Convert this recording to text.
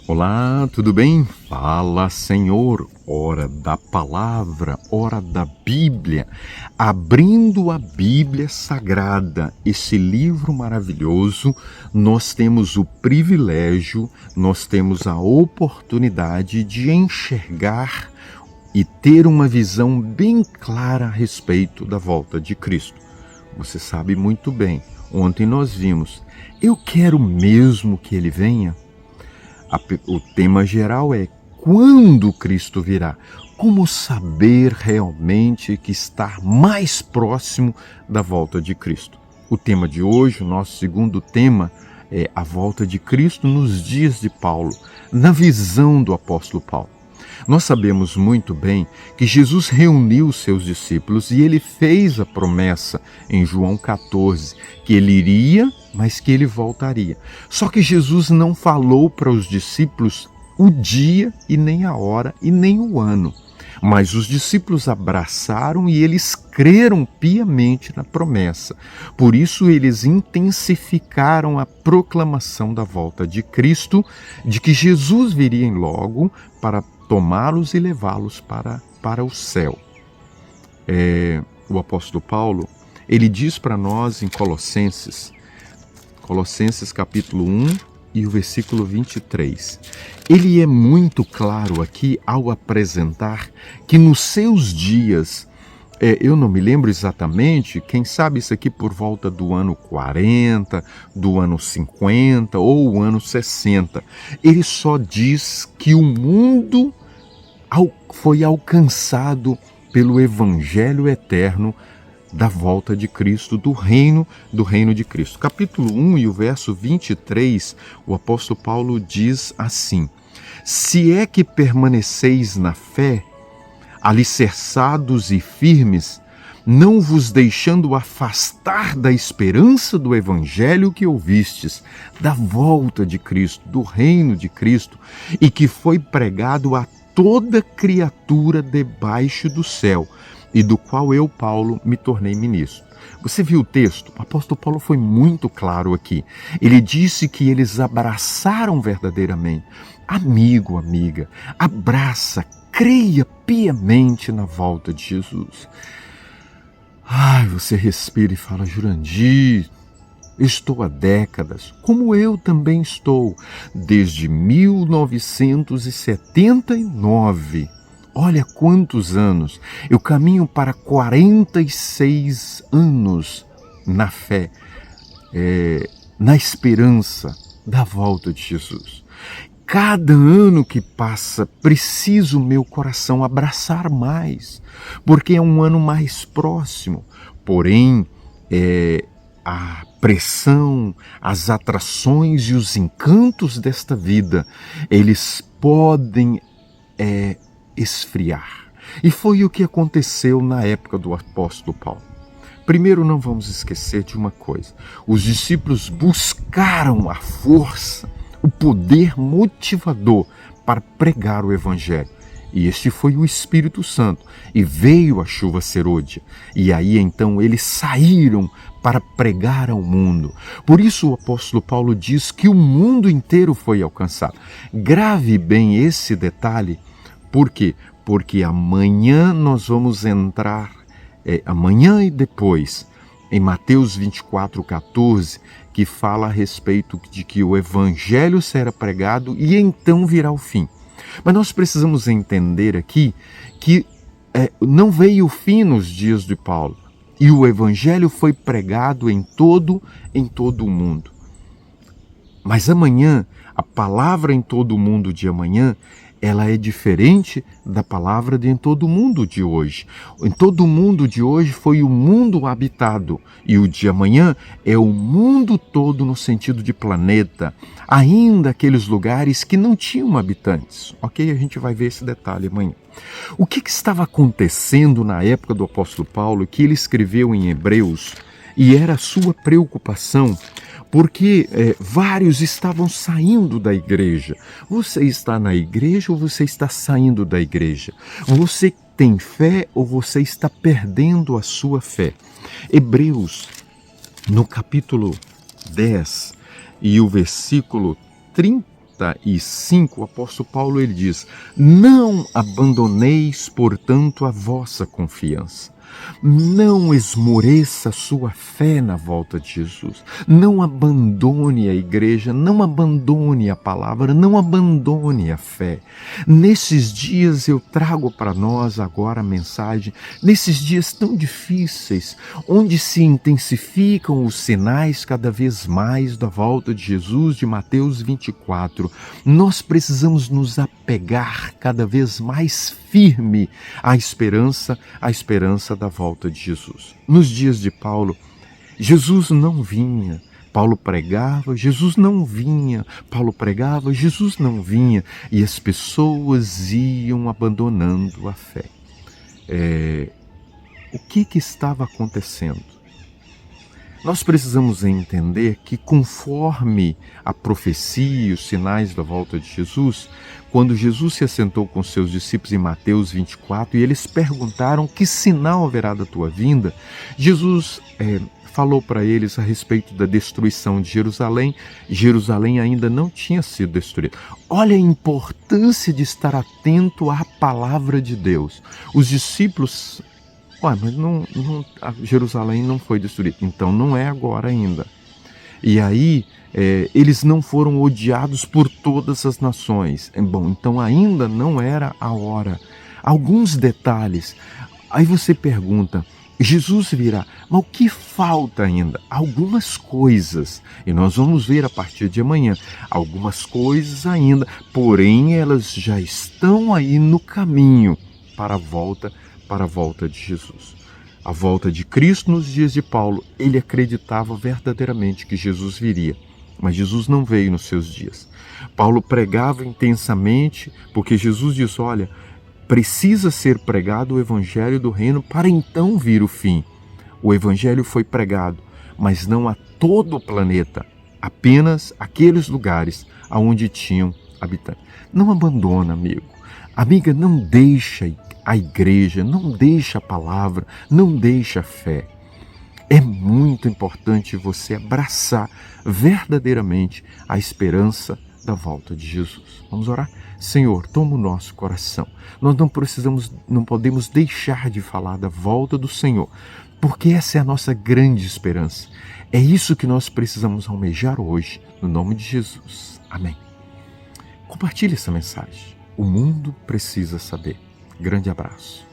Olá, tudo bem? Fala, Senhor, hora da palavra, hora da Bíblia. Abrindo a Bíblia Sagrada, esse livro maravilhoso, nós temos o privilégio, nós temos a oportunidade de enxergar e ter uma visão bem clara a respeito da volta de Cristo. Você sabe muito bem, ontem nós vimos, eu quero mesmo que Ele venha. O tema geral é quando Cristo virá. Como saber realmente que está mais próximo da volta de Cristo? O tema de hoje, o nosso segundo tema, é a volta de Cristo nos dias de Paulo, na visão do apóstolo Paulo. Nós sabemos muito bem que Jesus reuniu os seus discípulos e ele fez a promessa em João 14, que ele iria, mas que ele voltaria. Só que Jesus não falou para os discípulos o dia e nem a hora e nem o ano. Mas os discípulos abraçaram e eles creram piamente na promessa. Por isso eles intensificaram a proclamação da volta de Cristo, de que Jesus viria em logo para tomá-los e levá-los para o céu. O apóstolo Paulo, ele diz para nós em Colossenses capítulo 1 e o versículo 23. Ele é muito claro aqui ao apresentar que nos seus dias, eu não me lembro exatamente, quem sabe isso aqui por volta do ano 40, do ano 50 ou o ano 60, ele só diz que o mundo foi alcançado pelo Evangelho eterno da volta de Cristo, do reino de Cristo. Capítulo 1 e o verso 23, o apóstolo Paulo diz assim: se é que permaneceis na fé, alicerçados e firmes, não vos deixando afastar da esperança do Evangelho que ouvistes, da volta de Cristo, do reino de Cristo, e que foi pregado a toda criatura debaixo do céu, e do qual eu, Paulo, me tornei ministro. Você viu o texto? O apóstolo Paulo foi muito claro aqui. Ele disse que eles abraçaram verdadeiramente. Amigo, amiga, abraça, creia piamente na volta de Jesus. Você respira e fala: Jurandir, estou há décadas, como eu também estou, desde 1979. Olha quantos anos! Eu caminho para 46 anos na fé, na esperança da volta de Jesus. Cada ano que passa, preciso meu coração abraçar mais, porque é um ano mais próximo. Porém, a pressão, as atrações e os encantos desta vida, eles podem esfriar. E foi o que aconteceu na época do apóstolo Paulo. Primeiro, não vamos esquecer de uma coisa: os discípulos buscaram a força, o poder motivador para pregar o Evangelho. E este foi o Espírito Santo. E veio a chuva serôdia. E aí então eles saíram para pregar ao mundo. Por isso o apóstolo Paulo diz que o mundo inteiro foi alcançado. Grave bem esse detalhe. Por quê? Porque amanhã nós vamos entrar, amanhã e depois, em Mateus 24:14, que fala a respeito de que o Evangelho será pregado e então virá o fim. Mas nós precisamos entender aqui que não veio o fim nos dias de Paulo, e o Evangelho foi pregado em todo o mundo. Mas amanhã, a palavra em todo o mundo de amanhã, ela é diferente da palavra de em todo o mundo de hoje. Em todo o mundo de hoje foi o mundo habitado, e o de amanhã é o mundo todo no sentido de planeta, ainda aqueles lugares que não tinham habitantes. Ok? A gente vai ver esse detalhe amanhã. O que estava acontecendo na época do apóstolo Paulo, que ele escreveu em Hebreus, e era a sua preocupação, porque vários estavam saindo da igreja. Você está na igreja ou você está saindo da igreja? Você tem fé ou você está perdendo a sua fé? Hebreus, no capítulo 10 e o versículo 45, o apóstolo Paulo ele diz: não abandoneis, portanto, a vossa confiança. Não esmoreça a sua fé na volta de Jesus. Não abandone a igreja, não abandone a palavra, não abandone a fé. Nesses dias eu trago para nós agora a mensagem, nesses dias tão difíceis, onde se intensificam os sinais cada vez mais da volta de Jesus, de Mateus 24, nós precisamos nos apegar cada vez mais firme à esperança da volta de Jesus. Nos dias de Paulo, Jesus não vinha. Paulo pregava, Jesus não vinha. Paulo pregava, Jesus não vinha. E as pessoas iam abandonando a fé. O que estava acontecendo? Nós precisamos entender que, conforme a profecia e os sinais da volta de Jesus, quando Jesus se assentou com seus discípulos em Mateus 24 e eles perguntaram: que sinal haverá da tua vinda? Jesus falou para eles a respeito da destruição de Jerusalém. Jerusalém ainda não tinha sido destruída. Olha a importância de estar atento à palavra de Deus. Os discípulos... mas Jerusalém não foi destruída. Então não é agora ainda. E aí, eles não foram odiados por todas as nações. Então ainda não era a hora. Alguns detalhes. Aí você pergunta: Jesus virá, mas o que falta ainda? Algumas coisas. E nós vamos ver a partir de amanhã. Algumas coisas ainda, porém elas já estão aí no caminho para a volta de Jesus. A volta de Cristo nos dias de Paulo, ele acreditava verdadeiramente que Jesus viria, mas Jesus não veio nos seus dias. Paulo pregava intensamente, porque Jesus diz: olha, precisa ser pregado o evangelho do reino para então vir o fim. O evangelho foi pregado, mas não a todo o planeta, apenas aqueles lugares onde tinham habitantes. Não abandona, amigo. Amiga, não deixa a igreja, não deixa a palavra, não deixa a fé. É muito importante você abraçar verdadeiramente a esperança da volta de Jesus. Vamos orar? Senhor, toma o nosso coração. Nós não podemos deixar de falar da volta do Senhor, porque essa é a nossa grande esperança. É isso que nós precisamos almejar hoje, no nome de Jesus. Amém. Compartilhe essa mensagem. O mundo precisa saber. Grande abraço.